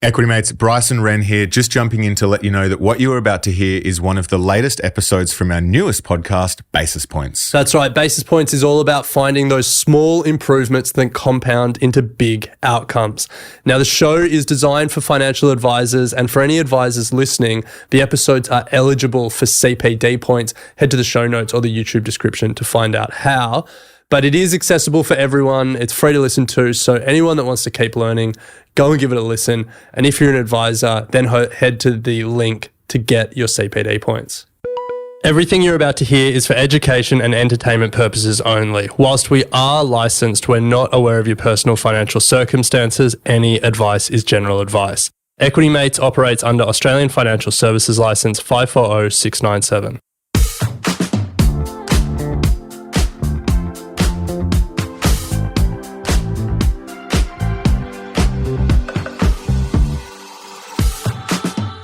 Equity Mates, Bryce and Ren here, just jumping in to let you know that what you are about to hear is one of the latest episodes from our newest podcast, Basis Points. That's right. Basis Points is all about finding those small improvements that compound into big outcomes. Now, the show is designed for financial advisors, and for any advisors listening, the episodes are eligible for CPD points. Head to the show notes or the YouTube description to find out how. But it is accessible for everyone. It's free to listen to. So anyone that wants to keep learning, go and give it a listen. And if you're an advisor, then head to the link to get your CPD points. Everything you're about to hear is for education and entertainment purposes only. Whilst we are licensed, we're not aware of your personal financial circumstances. Any advice is general advice. Equity Mates operates under Australian Financial Services Licence 540697.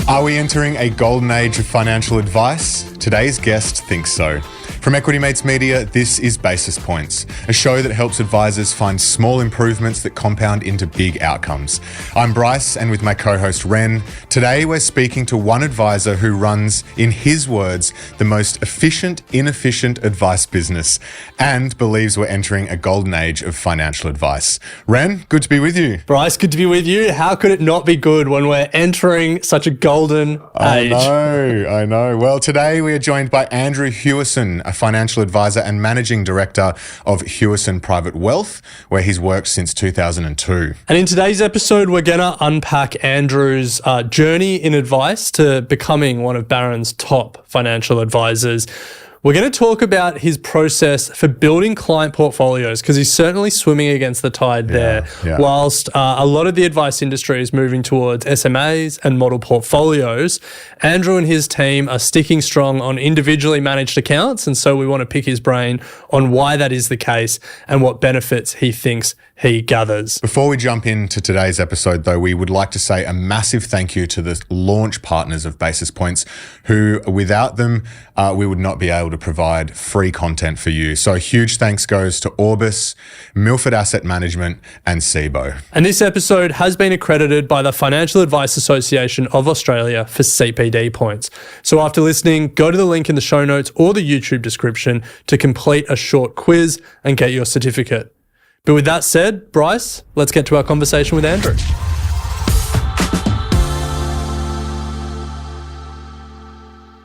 Are we entering a golden age of financial advice? Today's guest thinks so. From Equity Mates Media, this is Basis Points, a show that helps advisors find small improvements that compound into big outcomes. I'm Bryce, and with my co-host Ren, today we're speaking to one advisor who runs, in his words, the most efficient, inefficient advice business, and believes we're entering a golden age of financial advice. Ren, good to be with you. Bryce, good to be with you. How could it not be good when we're entering such a golden age? I know. Well, today we are joined by Andrew Hewison, a financial advisor and managing director of Hewison Private Wealth, where he's worked since 2002. And in today's episode, we're going to unpack Andrew's journey in advice to becoming one of Barron's top financial advisors. We're going to talk about his process for building client portfolios, because he's certainly swimming against the tide there. Whilst a lot of the advice industry is moving towards SMAs and model portfolios, Andrew and his team are sticking strong on individually managed accounts. And so we want to pick his brain on why that is the case and what benefits he thinks he gathers. Before we jump into today's episode, though, we would like to say a massive thank you to the launch partners of Basis Points, who without them, we would not be able to provide free content for you. So a huge thanks goes to Orbis, Milford Asset Management, and SIBO. And this episode has been accredited by the Financial Advice Association of Australia for CPD points. So after listening, go to the link in the show notes or the YouTube description to complete a short quiz and get your certificate. But with that said, Bryce, let's get to our conversation with Andrew.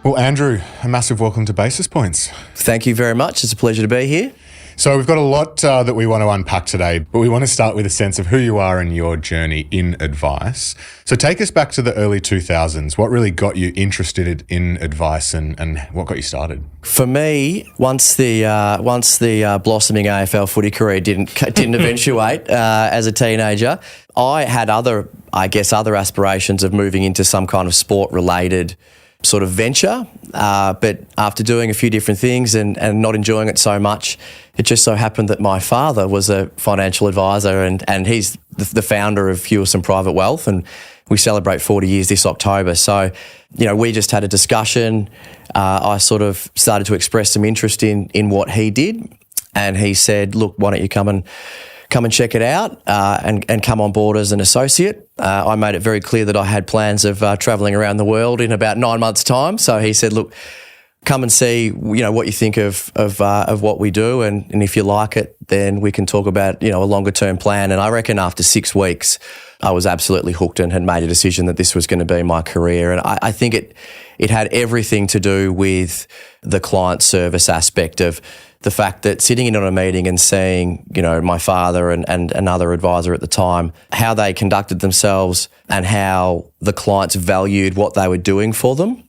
Well, Andrew, a massive welcome to Basis Points. Thank you very much. It's a pleasure to be here. So we've got a lot that we want to unpack today, but we want to start with a sense of who you are and your journey in advice. So take us back to the early 2000s. What really got you interested in advice and what got you started? For me, once the blossoming AFL footy career didn't eventuate as a teenager, I had other aspirations of moving into some kind of sport-related sort of venture, but after doing a few different things and not enjoying it so much, it just so happened that my father was a financial advisor and he's the founder of Hewison Private Wealth, and we celebrate 40 years this October. So, we just had a discussion. I sort of started to express some interest in what he did, and he said, look, why don't you come and check it out and come on board as an associate. I made it very clear that I had plans of travelling around the world in about 9 months' time. So he said, look, come and see, what you think of what we do, and if you like it, then we can talk about, a longer term plan. And I reckon after 6 weeks, I was absolutely hooked and had made a decision that this was going to be my career. And I think it had everything to do with the client service aspect of the fact that sitting in on a meeting and seeing, my father and another advisor at the time, how they conducted themselves and how the clients valued what they were doing for them,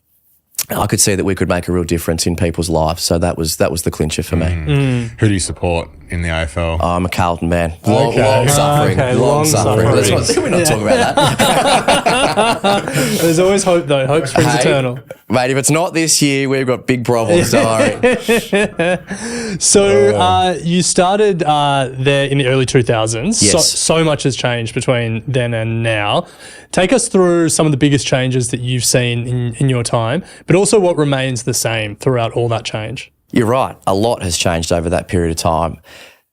I could see that we could make a real difference in people's lives. So that was the clincher for me. Who do you support in the AFL? I'm a Carlton man. Long suffering. We're not talking about that. There's always hope, though. Hope springs eternal. Mate, if it's not this year, we've got big problems, don't worry. So you started there in the early 2000s. Yes. So much has changed between then and now. Take us through some of the biggest changes that you've seen in your time, but also what remains the same throughout all that change. You're right. A lot has changed over that period of time.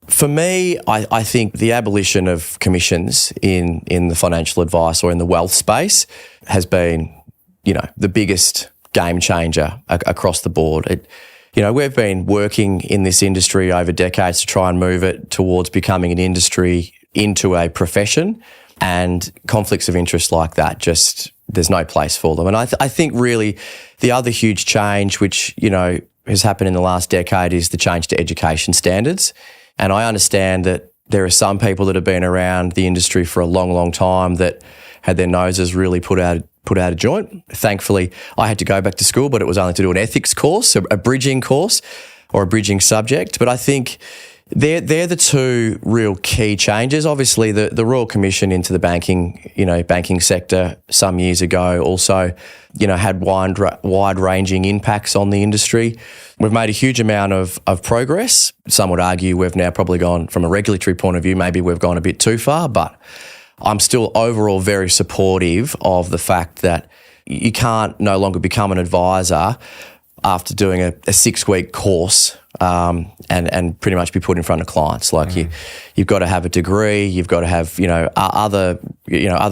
For me, I think the abolition of commissions in the financial advice or in the wealth space has been, the biggest game changer across the board. We've been working in this industry over decades to try and move it towards becoming an industry into a profession, and conflicts of interest like that, just there's no place for them. And I think really the other huge change, which, has happened in the last decade, is the change to education standards. And I understand that there are some people that have been around the industry for a long, long time that had their noses really put out of joint. Thankfully, I had to go back to school, but it was only to do an ethics course, a bridging course or a bridging subject. But I think they're the two real key changes. Obviously, the Royal Commission into the banking sector some years ago also, had wide-ranging impacts on the industry. We've made a huge amount of progress. Some would argue we've now probably gone, from a regulatory point of view, maybe we've gone a bit too far, but I'm still overall very supportive of the fact that you can't no longer become an advisor after doing a 6-week course and pretty much be put in front of clients. Like you've got to have a degree, you've got to have other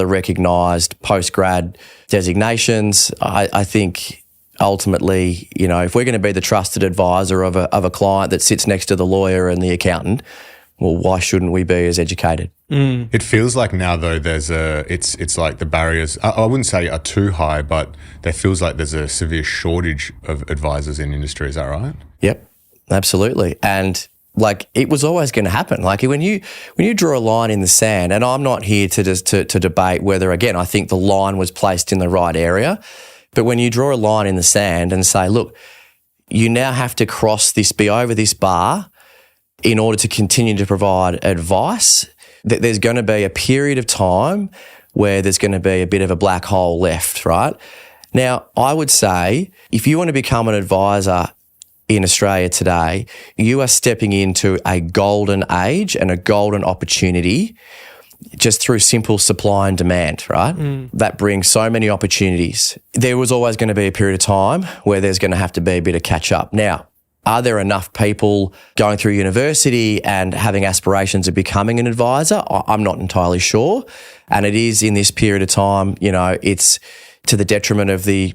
recognised post-grad designations. I think ultimately, if we're going to be the trusted advisor of a client that sits next to the lawyer and the accountant, well, why shouldn't we be as educated? It feels like now, though, it's like the barriers, I wouldn't say are too high, but there feels like there's a severe shortage of advisors in industry. Is that right? Yep, absolutely. And it was always going to happen. Like when you draw a line in the sand, and I'm not here to debate whether, again, I think the line was placed in the right area, but when you draw a line in the sand and say, look, you now have to be over this bar in order to continue to provide advice, that there's going to be a period of time where there's going to be a bit of a black hole left, right? Now, I would say if you want to become an advisor in Australia today, you are stepping into a golden age and a golden opportunity just through simple supply and demand, right? That brings so many opportunities. There was always going to be a period of time where there's going to have to be a bit of catch up. Now, are there enough people going through university and having aspirations of becoming an advisor? I'm not entirely sure. And it is in this period of time, it's to the detriment of the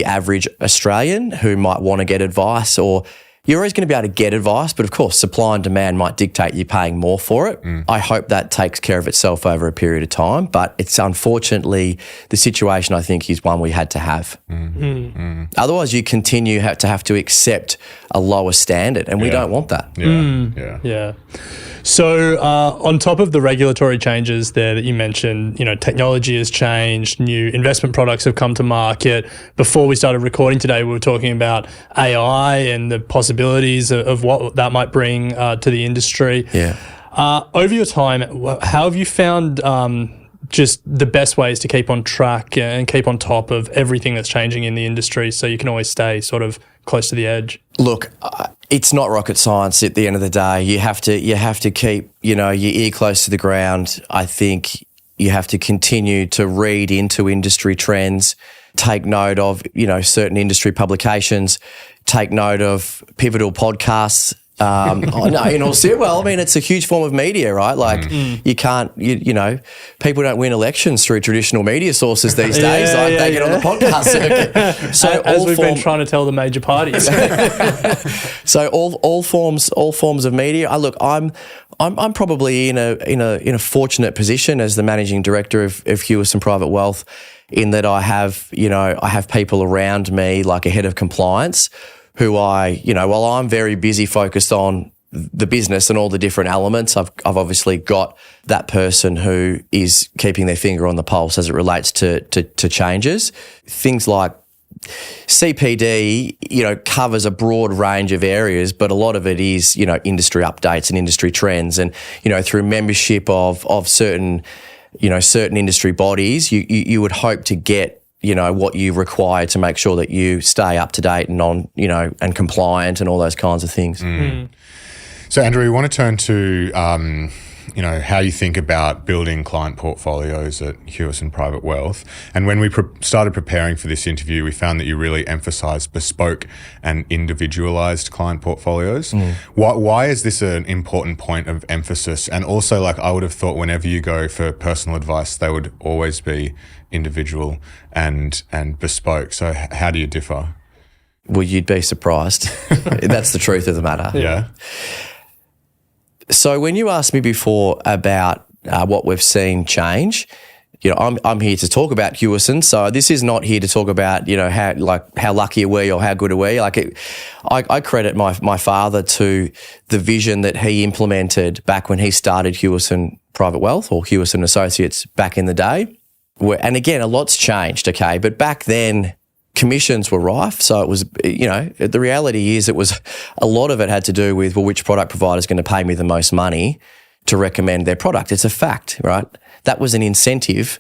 average Australian who might want to get advice, or you're always going to be able to get advice, but of course, supply and demand might dictate you paying more for it. I hope that takes care of itself over a period of time, but it's unfortunately the situation, I think, is one we had to have. Otherwise, you continue to have to accept a lower standard, and we don't want that. Yeah. So on top of the regulatory changes there that you mentioned, technology has changed, new investment products have come to market. Before we started recording today, we were talking about AI and the possibilities of what that might bring to the industry. Yeah. Over your time, how have you found just the best ways to keep on track and keep on top of everything that's changing in the industry so you can always stay sort of close to the edge? Look, it's not rocket science at the end of the day. You have to keep, your ear close to the ground. I think you have to continue to read into industry trends, take note of, certain industry publications, take note of pivotal podcasts. It's a huge form of media, right? You can't, people don't win elections through traditional media sources these days. They get on the podcast circuit. So as we've been trying to tell the major parties. So all forms of media. I'm probably in a fortunate position as the managing director of Hewison Private Wealth, in that I have people around me, like a head of compliance, who while I'm very busy focused on the business and all the different elements, I've obviously got that person who is keeping their finger on the pulse as it relates to changes. Things like CPD, covers a broad range of areas, but a lot of it is, industry updates and industry trends, and, through membership of certain industry bodies, you would hope to get what you require to make sure that you stay up to date and on, and compliant and all those kinds of things. So, Andrew, we want to turn to how you think about building client portfolios at Hewison Private Wealth. And when we started preparing for this interview, we found that you really emphasize bespoke and individualized client portfolios. Why is this an important point of emphasis? And also, I would have thought whenever you go for personal advice, they would always be individual and bespoke. So how do you differ? Well, you'd be surprised. That's the truth of the matter. Yeah. So when you asked me before about what we've seen change, I'm here to talk about Hewison. So this is not here to talk about how lucky are we or how good are we. I credit my father to the vision that he implemented back when he started Hewison Private Wealth or Hewison Associates back in the day. And again, a lot's changed. Okay, but back then, commissions were rife. So it was, the reality is a lot of it had to do with, which product provider is going to pay me the most money to recommend their product. It's a fact, right? That was an incentive.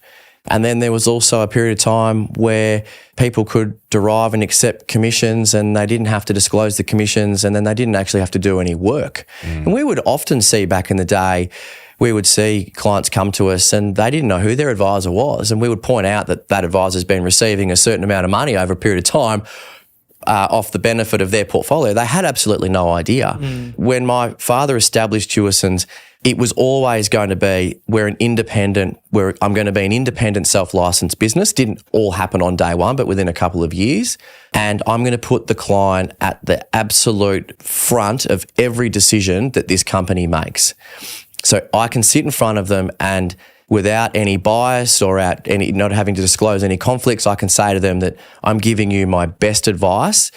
And then there was also a period of time where people could derive and accept commissions and they didn't have to disclose the commissions and then they didn't actually have to do any work. And we would often see back in the day, we would see clients come to us and they didn't know who their advisor was. And we would point out that advisor's been receiving a certain amount of money over a period of time off the benefit of their portfolio. They had absolutely no idea. When my father established Hewison's, it was always going to be, I'm going to be an independent self-licensed business. Didn't all happen on day one, but within a couple of years. And I'm going to put the client at the absolute front of every decision that this company makes. So I can sit in front of them and without any bias or not having to disclose any conflicts, I can say to them that I'm giving you my best advice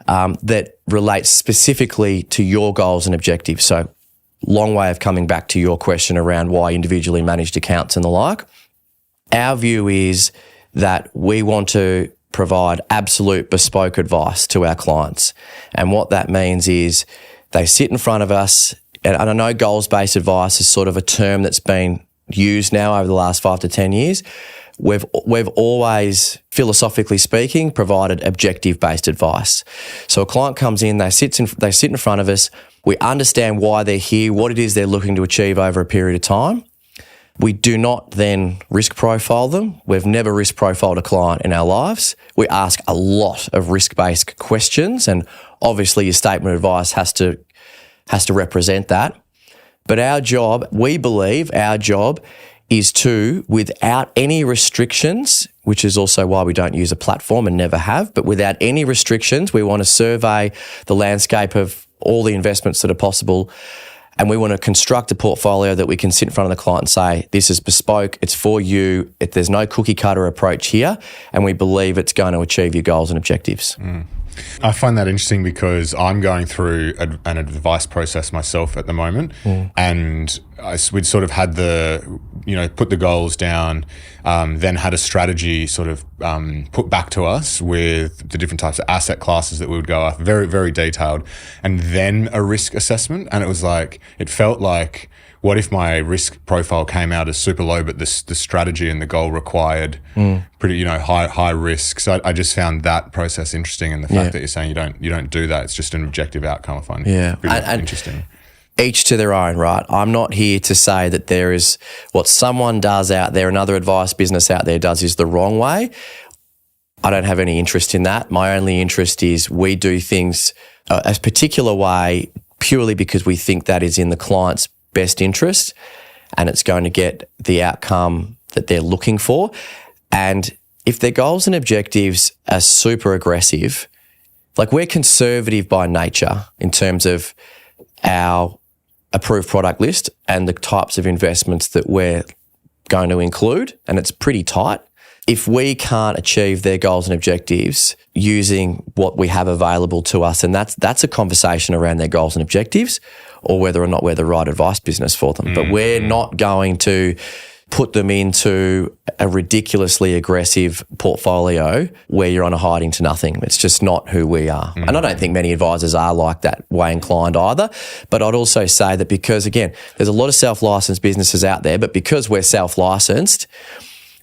that relates specifically to your goals and objectives. So long way of coming back to your question around why individually managed accounts and the like. Our view is that we want to provide absolute bespoke advice to our clients. And what that means is they sit in front of us. And I know goals-based advice is sort of a term that's been used now over the last 5 to 10 years. We've always, philosophically speaking, provided objective-based advice. So a client comes in, they sit in front of us. We understand why they're here, what it is they're looking to achieve over a period of time. We do not then risk profile them. We've never risk profiled a client in our lives. We ask a lot of risk-based questions, and obviously your statement of advice has to represent that. But we believe our job is to, without any restrictions, which is also why we don't use a platform and never have, but without any restrictions, we want to survey the landscape of all the investments that are possible. And we want to construct a portfolio that we can sit in front of the client and say, this is bespoke, it's for you, there's no cookie cutter approach here, and we believe it's going to achieve your goals and objectives. I find that interesting because I'm going through an advice process myself at the moment, and we'd sort of had put the goals down, then had a strategy sort of put back to us with the different types of asset classes that we would go after, very, very detailed, and then a risk assessment. And it felt like, what if my risk profile came out as super low, but the strategy and the goal required pretty, high risk. So I just found that process interesting, and the fact that you're saying you don't do that. It's just an objective outcome. I find really interesting. Each to their own, right? I'm not here to say that there is what someone does out there, another advice business out there does is the wrong way. I don't have any interest in that. My only interest is we do things a particular way purely because we think that is in the client's best interest and it's going to get the outcome that they're looking for. And if their goals and objectives are super aggressive, we're conservative by nature in terms of our approved product list and the types of investments that we're going to include, and it's pretty tight. If we can't achieve their goals and objectives using what we have available to us, and that's a conversation around their goals and objectives or whether or not we're the right advice business for them. But we're not going to put them into a ridiculously aggressive portfolio where you're on a hiding to nothing. It's just not who we are. And I don't think many advisors are like that way inclined either. But I'd also say that because, again, there's a lot of self-licensed businesses out there, but because we're self-licensed,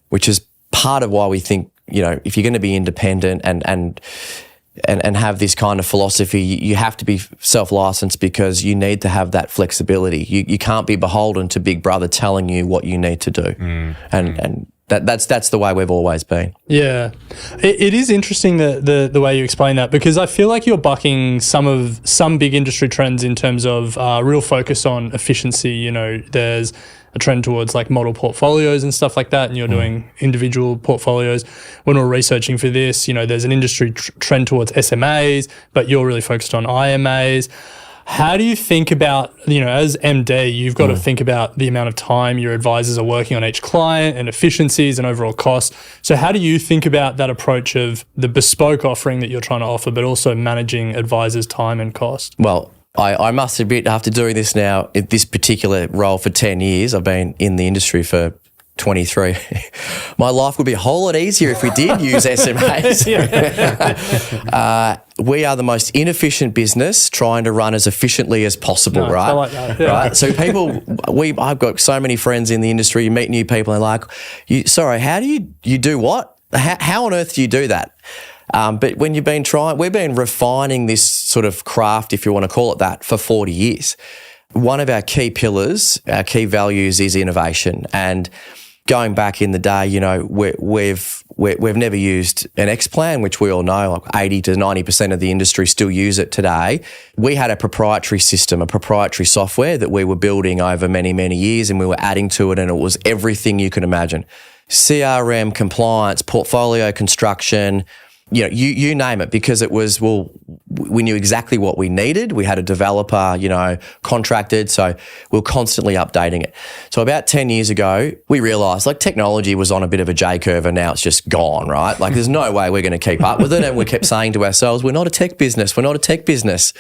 which is part of why we think, if you're going to be independent and and have this kind of philosophy, you have to be self-licensed because you need to have that flexibility. You can't be beholden to Big Brother telling you what you need to do. And that's the way we've always been. Yeah. It is interesting the way you explain that, because I feel like you're bucking some big industry trends in terms of real focus on efficiency. You know, there's a trend towards like model portfolios and stuff like that, and you're doing individual portfolios. When we're researching for this, you know, there's an industry trend towards SMAs, but you're really focused on IMAs. How do you think about, you know, as MD, you've got to think about the amount of time your advisors are working on each client and efficiencies and overall costs. So how do you think about that approach of the bespoke offering that you're trying to offer, but also managing advisors' time and cost? Well, I must admit, after doing this now, this particular role for 10 years, I've been in the industry for 23. My life would be a whole lot easier if we did use SMAs. We are the most inefficient business trying to run as efficiently as possible, right? I like that. Yeah. Right? So I've got so many friends in the industry, you meet new people and like, how do you do what? How on earth do you do that? But when we've been refining this sort of craft, if you want to call it that, for 40 years. One of our key pillars, our key values is innovation. And going back in the day, you know, we've never used an X plan, which we all know, like 80 to 90% of the industry still use it today. We had a proprietary system, a proprietary software that we were building over many, many years, and we were adding to it, and it was everything you could imagine. CRM, compliance, portfolio construction, you know, you name it, because it was, we knew exactly what we needed. We had a developer, you know, contracted, so we were constantly updating it. So about 10 years ago, we realised like technology was on a bit of a J-curve and now it's just gone, right? Like there's no way we're going to keep up with it. And we kept saying to ourselves, we're not a tech business. We're not a tech business.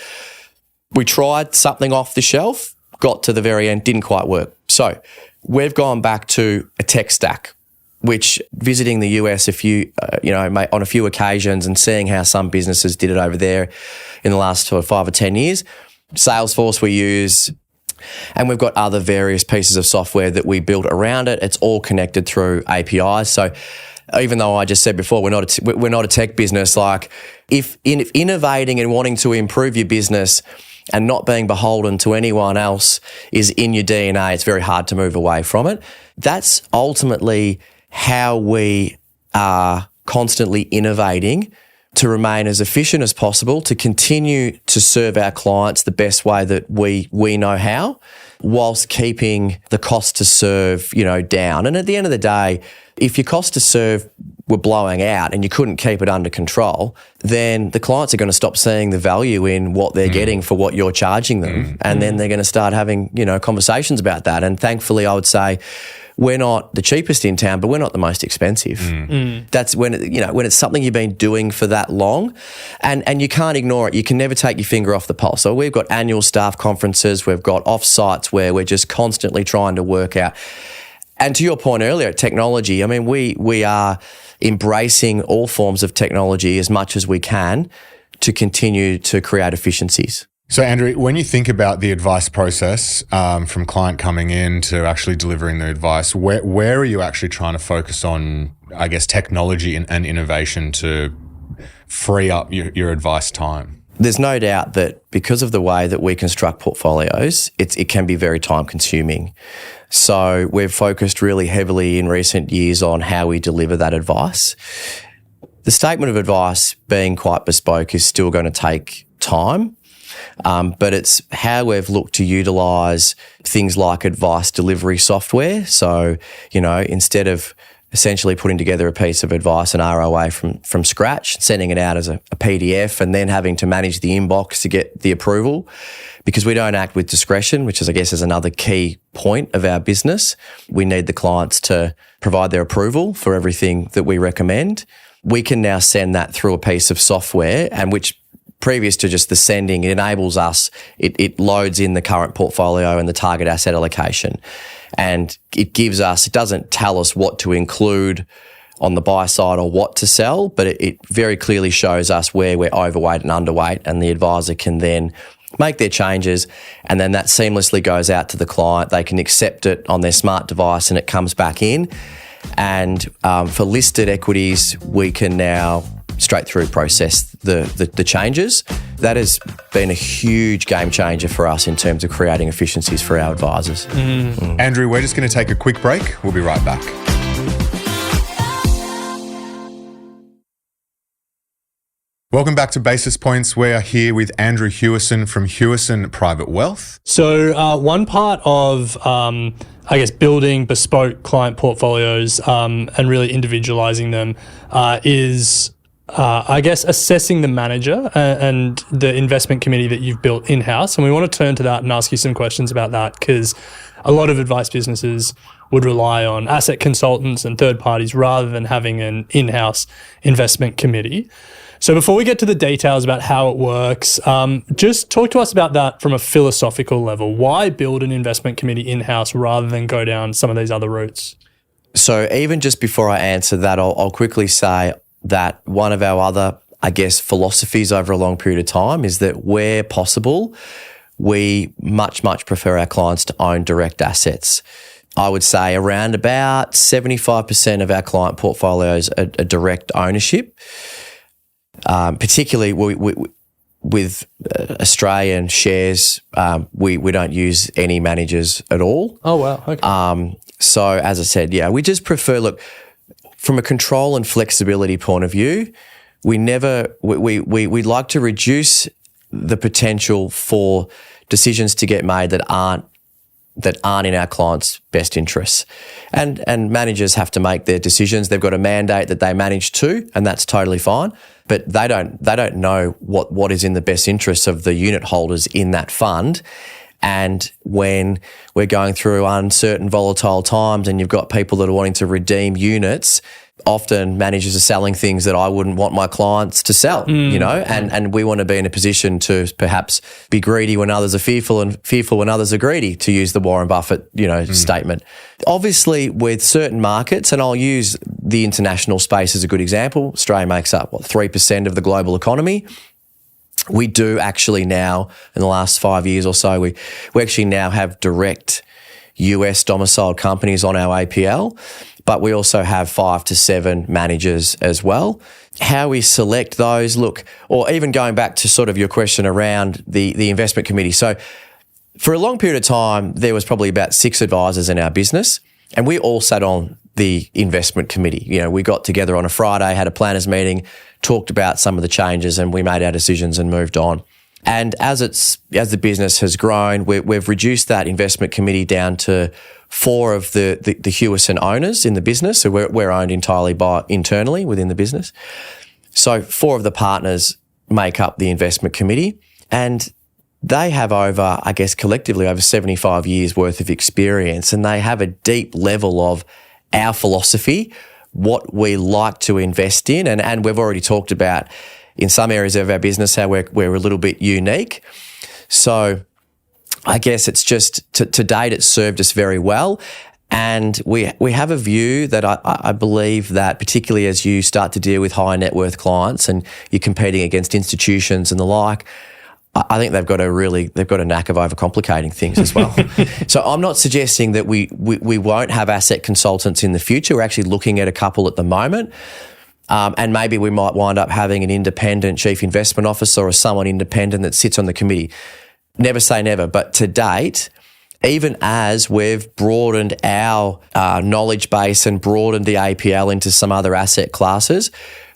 We tried something off the shelf, got to the very end, didn't quite work. So we've gone back to a tech stack, which visiting the US on a few occasions and seeing how some businesses did it over there in the last 5 or 10 years. Salesforce we use, and we've got other various pieces of software that we built around it. It's all connected through APIs. So even though I just said before, we're not a tech business, like if innovating and wanting to improve your business and not being beholden to anyone else is in your DNA, it's very hard to move away from it. That's ultimately how we are constantly innovating to remain as efficient as possible, to continue to serve our clients the best way that we know how, whilst keeping the cost to serve, you know, down. And at the end of the day, if your cost to serve were blowing out and you couldn't keep it under control, then the clients are going to stop seeing the value in what they're getting for what you're charging them. And then they're going to start having, you know, conversations about that. And thankfully, I would say, we're not the cheapest in town, but we're not the most expensive. That's when it's something you've been doing for that long, and you can't ignore it. You can never take your finger off the pulse. So we've got annual staff conferences, we've got off-sites where we're just constantly trying to work out. And to your point earlier, technology, I mean, we are embracing all forms of technology as much as we can to continue to create efficiencies. So, Andrew, when you think about the advice process, from client coming in to actually delivering the advice, where are you actually trying to focus on, I guess, technology and innovation to free up your advice time? There's no doubt that because of the way that we construct portfolios, it can be very time consuming. So we've focused really heavily in recent years on how we deliver that advice. The statement of advice being quite bespoke is still going to take time. But it's how we've looked to utilise things like advice delivery software. So, you know, instead of essentially putting together a piece of advice and ROA from scratch, sending it out as a PDF and then having to manage the inbox to get the approval, because we don't act with discretion, which is, I guess, is another key point of our business. We need the clients to provide their approval for everything that we recommend. We can now send that through a piece of software, and which previous to just the sending, it enables us, it loads in the current portfolio and the target asset allocation. And it doesn't tell us what to include on the buy side or what to sell, but it very clearly shows us where we're overweight and underweight, and the advisor can then make their changes, and then that seamlessly goes out to the client. They can accept it on their smart device and it comes back in. And for listed equities, we can now straight through process the changes. That has been a huge game changer for us in terms of creating efficiencies for our advisors. Andrew, we're just going to take a quick break. We'll be right back. Welcome back to Basis Points. We are here with Andrew Hewison from Hewison Private Wealth. So one part of, building bespoke client portfolios and really individualizing them is, assessing the manager and the investment committee that you've built in-house. And we want to turn to that and ask you some questions about that, because a lot of advice businesses would rely on asset consultants and third parties rather than having an in-house investment committee. So before we get to the details about how it works, just talk to us about that from a philosophical level. Why build an investment committee in-house rather than go down some of these other routes? So even just before I answer that, I'll quickly say that one of our other, philosophies over a long period of time is that where possible, we much prefer our clients to own direct assets. I would say around about 75% of our client portfolios are direct ownership. Particularly with Australian shares, we don't use any managers at all. Oh, wow. Okay. So as I said, we just prefer, from a control and flexibility point of view, we like to reduce the potential for decisions to get made that aren't in our clients' best interests. And managers have to make their decisions. They've got a mandate that they manage to, and that's totally fine. But they don't know what is in the best interests of the unit holders in that fund. And when we're going through uncertain, volatile times and you've got people that are wanting to redeem units, often managers are selling things that I wouldn't want my clients to sell, and we want to be in a position to perhaps be greedy when others are fearful and fearful when others are greedy, to use the Warren Buffett, statement. Obviously, with certain markets, and I'll use the international space as a good example, Australia makes up, 3% of the global economy. We do actually now, in the last 5 years or so, we actually now have direct US domiciled companies on our APL, but we also have 5 to 7 managers as well. How we select those, or even going back to sort of your question around the investment committee. So for a long period of time, there was probably about 6 advisors in our business, and we all sat on the investment committee. We got together on a Friday, had a planners meeting, talked about some of the changes, and we made our decisions and moved on. And as the business has grown, we've reduced that investment committee down to 4 of the Hewison owners in the business. So we're owned entirely internally within the business. So 4 of the partners make up the investment committee, and they have collectively over 75 years worth of experience, and they have a deep level of our philosophy, what we like to invest in. And we've already talked about in some areas of our business how we're a little bit unique. So I guess it's just to date it's served us very well. And we have a view that I believe that particularly as you start to deal with high net worth clients and you're competing against institutions and the like, I think they've got a knack of overcomplicating things as well. So I'm not suggesting that we won't have asset consultants in the future. We're actually looking at a couple at the moment. And maybe we might wind up having an independent chief investment officer or someone independent that sits on the committee. Never say never, but to date, even as we've broadened our knowledge base and broadened the APL into some other asset classes,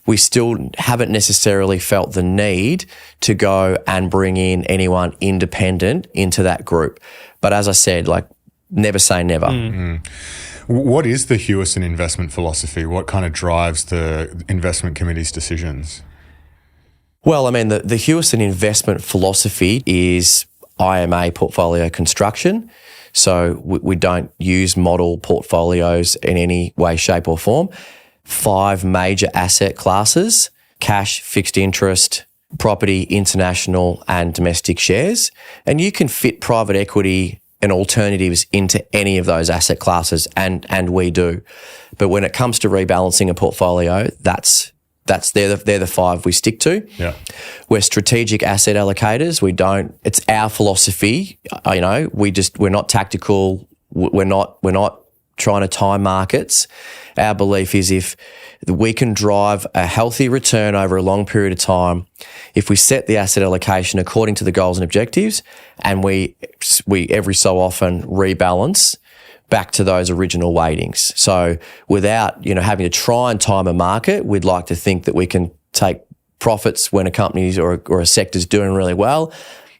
we still haven't necessarily felt the need to go and bring in anyone independent into that group. But as I said, never say never. What is the Hewison investment philosophy? What kind of drives the investment committee's decisions? Well, the Hewison investment philosophy is IMA portfolio construction. So we don't use model portfolios in any way, shape or form. 5 major asset classes: cash, fixed interest, property, international and domestic shares. And you can fit private equity and alternatives into any of those asset classes, and we do. But when it comes to rebalancing a portfolio, they're the 5 we stick to. Yeah. We're strategic asset allocators. It's our philosophy. We're not tactical. We're not trying to time markets. Our belief is if we can drive a healthy return over a long period of time, if we set the asset allocation according to the goals and objectives, and we every so often rebalance back to those original weightings. So without, having to try and time a market, we'd like to think that we can take profits when a company's or a sector's doing really well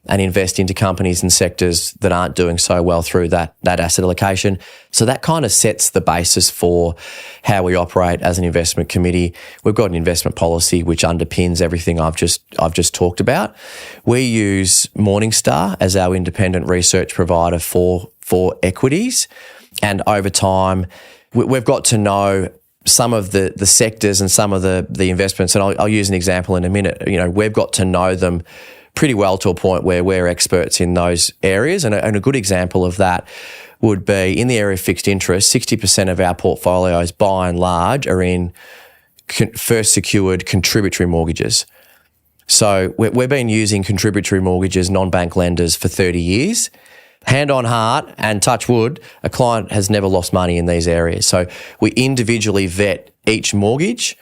and invest into companies and sectors that aren't doing so well through that asset allocation. So that kind of sets the basis for how we operate as an investment committee. We've got an investment policy which underpins everything I've just talked about. We use Morningstar as our independent research provider for equities. And over time, we've got to know some of the sectors and some of the investments. And I'll use an example in a minute. We've got to know them pretty well to a point where we're experts in those areas. And a good example of that would be in the area of fixed interest, 60% of our portfolios by and large are in first secured contributory mortgages. So we've been using contributory mortgages, non-bank lenders for 30 years. Hand on heart and touch wood, a client has never lost money in these areas. So we individually vet each mortgage.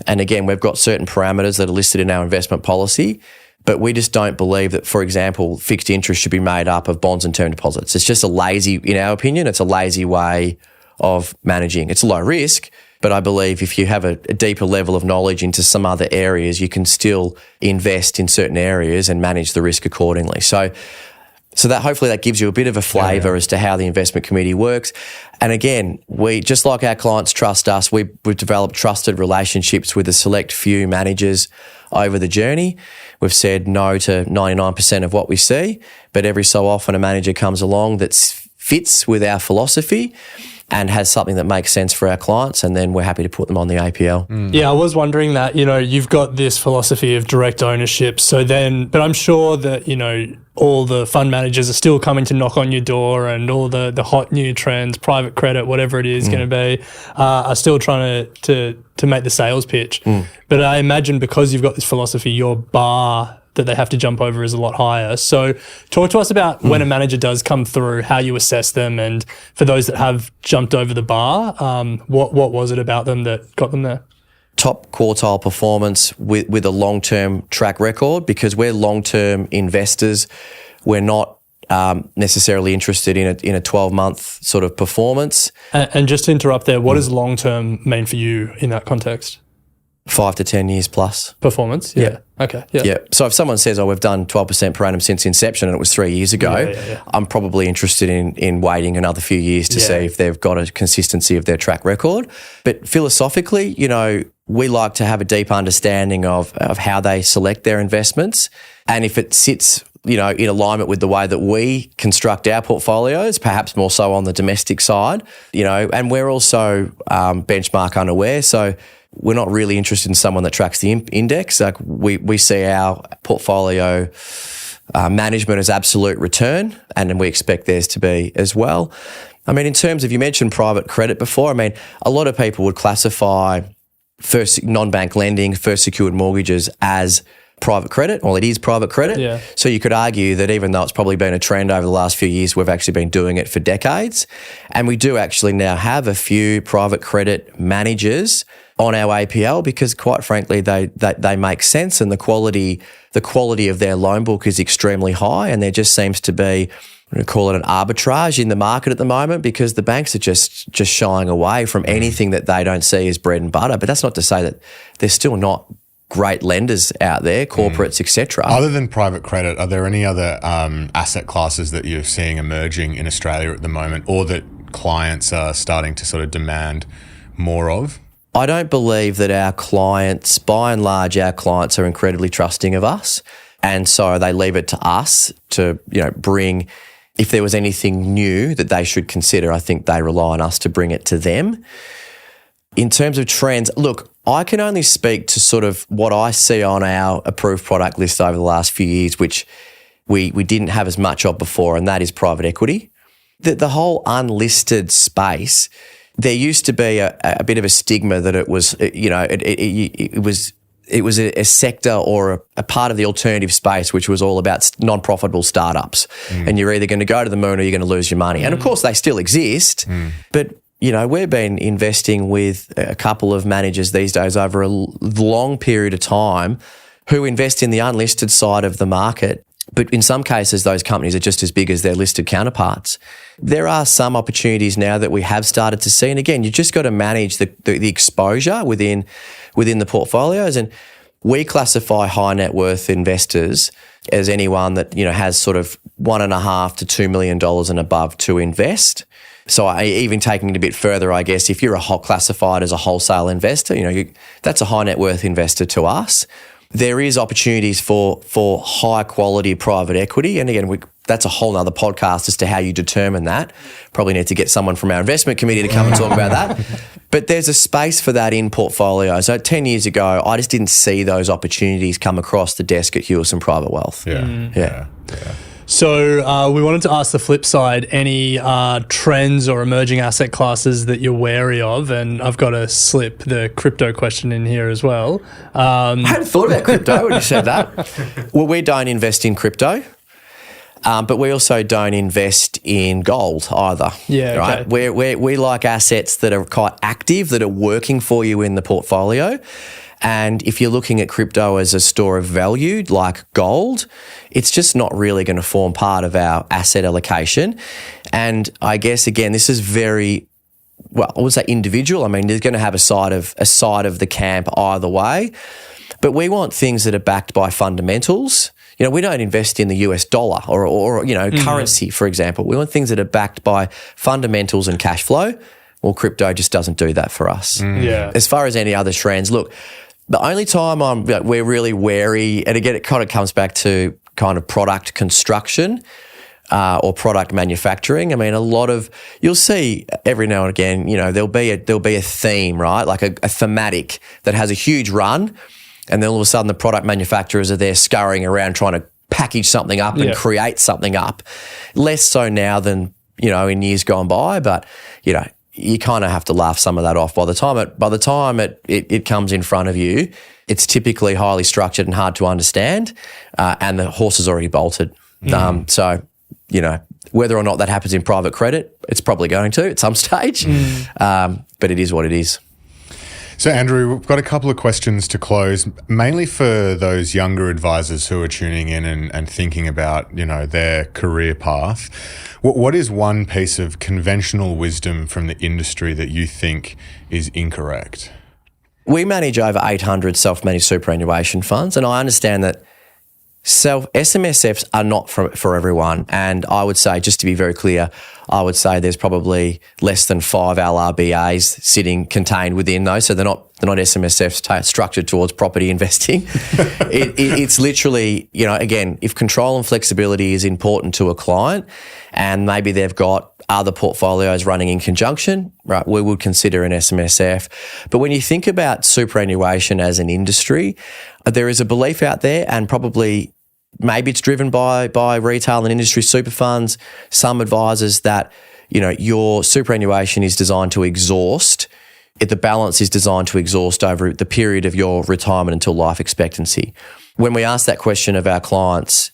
And again, we've got certain parameters that are listed in our investment policy. But we just don't believe that, for example, fixed interest should be made up of bonds and term deposits. It's just in our opinion, it's a lazy way of managing. It's low risk, but I believe if you have a deeper level of knowledge into some other areas, you can still invest in certain areas and manage the risk accordingly. So that hopefully that gives you a bit of a flavour as to how the investment committee works. And again, we just like our clients trust us, we've developed trusted relationships with a select few managers over the journey. We've said no to 99% of what we see, but every so often a manager comes along that fits with our philosophy and has something that makes sense for our clients, and then we're happy to put them on the APL. Yeah, I was wondering that, you've got this philosophy of direct ownership. But I'm sure that, all the fund managers are still coming to knock on your door, and all the hot new trends, private credit, whatever it is going to be, are still trying to make the sales pitch. But I imagine because you've got this philosophy, your bar that they have to jump over is a lot higher. So talk to us about when a manager does come through, how you assess them, and for those that have jumped over the bar, what was it about them that got them there? Top quartile performance with a long-term track record, because we're long-term investors. We're not necessarily interested in a 12-month sort of performance. And just to interrupt there, what does long-term mean for you in that context? 5 to 10 years plus. Performance? Yeah. Okay. Yeah. So if someone says, we've done 12% per annum since inception and it was 3 years ago, I'm probably interested in waiting another few years to see if they've got a consistency of their track record. But philosophically, we like to have a deep understanding of how they select their investments. And if it sits, in alignment with the way that we construct our portfolios, perhaps more so on the domestic side, and we're also benchmark unaware. So we're not really interested in someone that tracks the index. Like we see our portfolio management as absolute return, and then we expect theirs to be as well. I mean, in terms of, you mentioned private credit before. I mean, a lot of people would classify first non-bank lending, first secured mortgages as private credit. Well, it is private credit. Yeah. So you could argue that even though it's probably been a trend over the last few years, we've actually been doing it for decades. And we do actually now have a few private credit managers on our APL because, quite frankly, they make sense, and the quality of their loan book is extremely high, and there just seems to be, I'm going to call it an arbitrage in the market at the moment, because the banks are just shying away from anything that they don't see as bread and butter. But that's not to say that there's still not great lenders out there, corporates, etc. Other than private credit, are there any other asset classes that you're seeing emerging in Australia at the moment, or that clients are starting to sort of demand more of? I don't believe that our clients, by and large, our clients are incredibly trusting of us. And so they leave it to us to, bring, if there was anything new that they should consider, I think they rely on us to bring it to them. In terms of trends, look, I can only speak to sort of what I see on our approved product list over the last few years, which we didn't have as much of before, and that is private equity. The whole unlisted space, there used to be a bit of a stigma that it was, it was a sector or a part of the alternative space which was all about non-profitable startups. And you're either going to go to the moon or you're going to lose your money. And of course they still exist, but we've been investing with a couple of managers these days over a long period of time who invest in the unlisted side of the market. But in some cases, those companies are just as big as their listed counterparts. There are some opportunities now that we have started to see. And again, you just got to manage the exposure within the portfolios. And we classify high net worth investors as anyone that, has sort of $1.5 to $2 million and above to invest. So even taking it a bit further, I guess, if you're classified as a wholesale investor, that's a high net worth investor to us. There is opportunities for high quality private equity. And again, that's a whole nother podcast as to how you determine that. Probably need to get someone from our investment committee to come and talk about that. But there's a space for that in portfolios. So 10 years ago, I just didn't see those opportunities come across the desk at Hewison Private Wealth. Yeah. So we wanted to ask the flip side, any trends or emerging asset classes that you're wary of? And I've got to slip the crypto question in here as well. I hadn't thought about crypto when you said that. Well, we don't invest in crypto, but we also don't invest in gold either. Yeah, right. Okay. We like assets that are quite active, that are working for you in the portfolio. And if you're looking at crypto as a store of value, like gold, it's just not really going to form part of our asset allocation. And I guess, again, this is very, I would say individual. I mean, there's going to have a side of the camp either way. But we want things that are backed by fundamentals. We don't invest in the US dollar or currency, for example. We want things that are backed by fundamentals and cash flow. Well, crypto just doesn't do that for us. Yeah. As far as any other trends, look, the only time we're really wary, and again, it kind of comes back to kind of product construction or product manufacturing. I mean, you'll see every now and again, there'll be a theme, right? Like a thematic that has a huge run, and then all of a sudden the product manufacturers are there scurrying around trying to package something up and create something up. Less so now than, in years gone by, but, you kind of have to laugh some of that off. By the time it comes in front of you, it's typically highly structured and hard to understand, and the horse is already bolted. So, whether or not that happens in private credit, it's probably going to at some stage, but it is what it is. So, Andrew, we've got a couple of questions to close, mainly for those younger advisors who are tuning in and thinking about, their career path. What is one piece of conventional wisdom from the industry that you think is incorrect? We manage over 800 self-managed superannuation funds, and I understand that SMSFs are not for everyone. And I would say, just to be very clear, I would say there's probably less than 5 LRBAs contained within those. So they're not SMSFs structured towards property investing. It's literally, again, if control and flexibility is important to a client and maybe they've got other portfolios running in conjunction, right, we would consider an SMSF. But when you think about superannuation as an industry, there is a belief out there, and probably maybe it's driven by retail and industry super funds, some advisors, that, your superannuation is designed to exhaust. The balance is designed to exhaust over the period of your retirement until life expectancy. When we ask that question of our clients,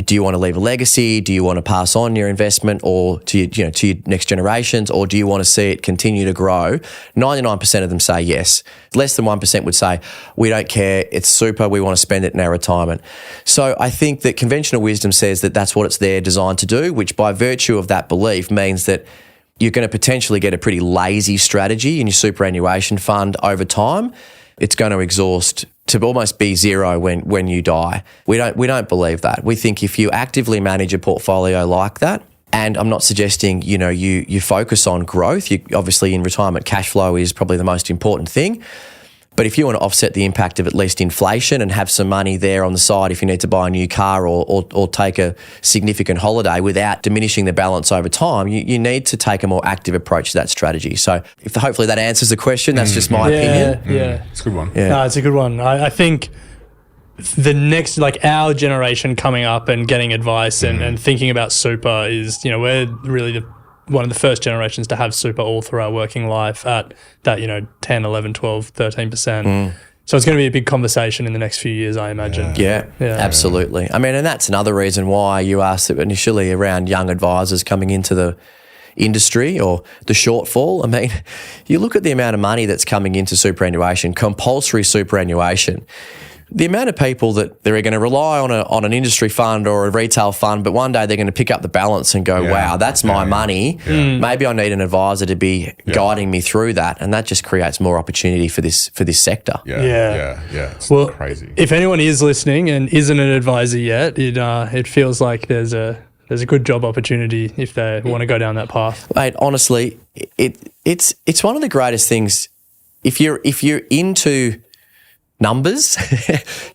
do you want to leave a legacy? Do you want to pass on your investment or to your next generations, or do you want to see it continue to grow? 99% of them say yes. Less than 1% would say, we don't care, it's super, we want to spend it in our retirement. So I think that conventional wisdom says that that's what it's there designed to do, which by virtue of that belief means that you're going to potentially get a pretty lazy strategy in your superannuation fund over time. It's going to exhaust to almost be zero when you die. We don't believe that. We think if you actively manage a portfolio like that, and I'm not suggesting you focus on growth. Obviously in retirement, cash flow is probably the most important thing. But if you want to offset the impact of at least inflation and have some money there on the side if you need to buy a new car or take a significant holiday without diminishing the balance over time, you need to take a more active approach to that strategy. So hopefully that answers the question. That's just my opinion. Yeah, it's a good one. Yeah. No, it's a good one. I think the next, our generation coming up and getting advice and thinking about super is, we're really one of the first generations to have super all through our working life at that, 10, 11, 12, 13%. So it's going to be a big conversation in the next few years, I imagine. Yeah, absolutely. I mean, and that's another reason why you asked it initially around young advisors coming into industry or the shortfall. I mean, you look at the amount of money that's coming into superannuation, compulsory superannuation. The amount of people that they're going to rely on an industry fund or a retail fund, but one day they're going to pick up the balance and go, wow, that's my money. Yeah. Maybe I need an advisor to be guiding me through that. And that just creates more opportunity for this sector. Yeah. It's crazy. If anyone is listening and isn't an advisor yet, it feels like there's a good job opportunity if they want to go down that path. Mate, honestly, it's one of the greatest things. If you're into numbers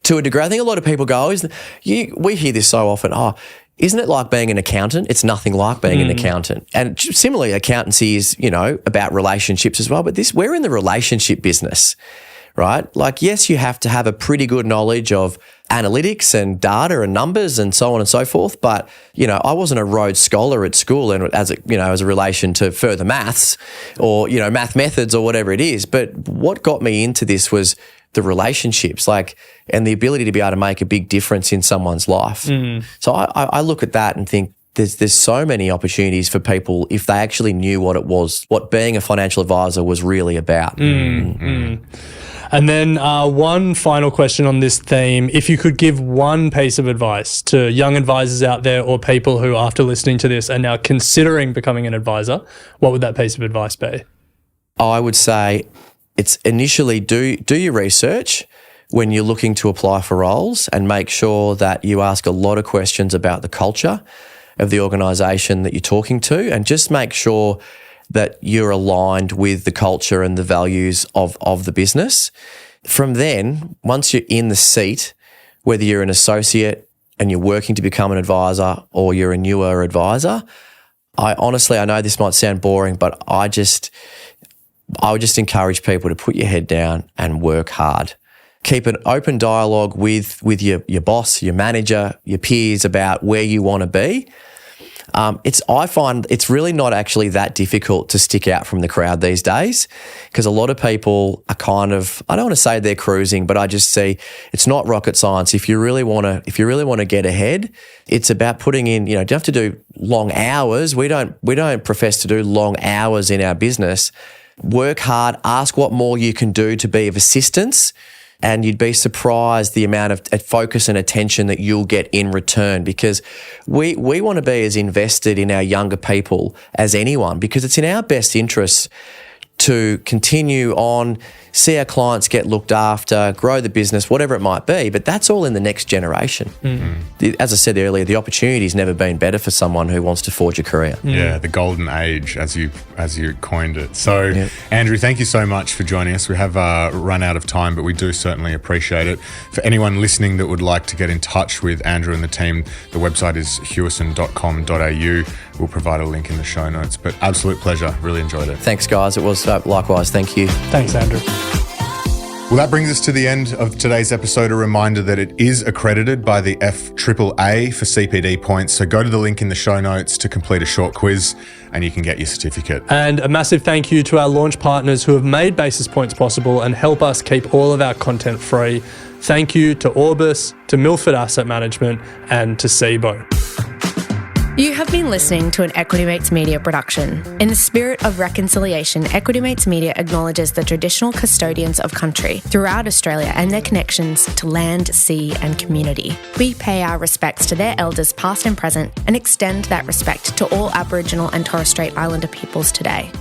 to a degree, I think a lot of people go, we hear this so often, isn't it like being an accountant? It's nothing like being an accountant. And similarly, accountancy is, about relationships as well, but we're in the relationship business, right? Like, yes, you have to have a pretty good knowledge of analytics and data and numbers and so on and so forth. But, I wasn't a Rhodes Scholar at school and as a relation to further maths or, math methods or whatever it is. But what got me into this was the relationships, and the ability to be able to make a big difference in someone's life. So I look at that and think there's so many opportunities for people if they actually knew what being a financial advisor was really about. And then one final question on this theme. If you could give one piece of advice to young advisors out there or people who, after listening to this, are now considering becoming an advisor, what would that piece of advice be? I would say it's initially do your research when you're looking to apply for roles, and make sure that you ask a lot of questions about the culture of the organisation that you're talking to, and just make sure that you're aligned with the culture and the values of the business. From then, once you're in the seat, whether you're an associate and you're working to become an advisor or you're a newer advisor, I know this might sound boring, but I would just encourage people to put your head down and work hard. Keep an open dialogue with your boss, your manager, your peers about where you want to be. I find it's really not actually that difficult to stick out from the crowd these days, because a lot of people are I don't want to say they're cruising, but I just see it's not rocket science. If you really want to get ahead, it's about putting in, you don't have to do long hours. We don't profess to do long hours in our business. Work hard, ask what more you can do to be of assistance, and you'd be surprised the amount of focus and attention that you'll get in return, because we want to be as invested in our younger people as anyone, because it's in our best interests to continue on, see our clients get looked after, grow the business, whatever it might be. But that's all in the next generation. As I said earlier, the opportunity's never been better for someone who wants to forge a career. Yeah, the golden age, as you coined it. So, Andrew, thank you so much for joining us. We have run out of time, but we do certainly appreciate it. For anyone listening that would like to get in touch with Andrew and the team, the website is hewison.com.au. We'll provide a link in the show notes. But absolute pleasure. Really enjoyed it. Thanks, guys. It was likewise. Thank you. Thanks, Andrew. Well, that brings us to the end of today's episode. A reminder that it is accredited by the FAAA for CPD points. So go to the link in the show notes to complete a short quiz and you can get your certificate. And a massive thank you to our launch partners who have made Basis Points possible and help us keep all of our content free. Thank you to Orbis, to Milford Asset Management, and to SIBO. You have been listening to an Equity Mates Media production. In the spirit of reconciliation, Equity Mates Media acknowledges the traditional custodians of country throughout Australia and their connections to land, sea and community. We pay our respects to their elders past and present and extend that respect to all Aboriginal and Torres Strait Islander peoples today.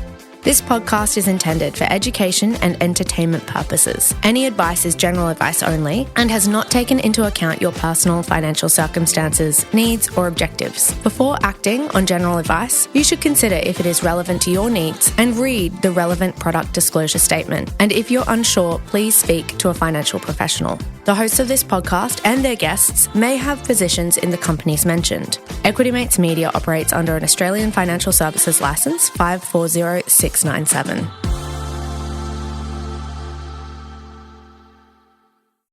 This podcast is intended for education and entertainment purposes. Any advice is general advice only and has not taken into account your personal financial circumstances, needs, or objectives. Before acting on general advice, you should consider if it is relevant to your needs and read the relevant product disclosure statement. And if you're unsure, please speak to a financial professional. The hosts of this podcast and their guests may have positions in the companies mentioned. Equity Mates Media operates under an Australian Financial Services Licence 540697.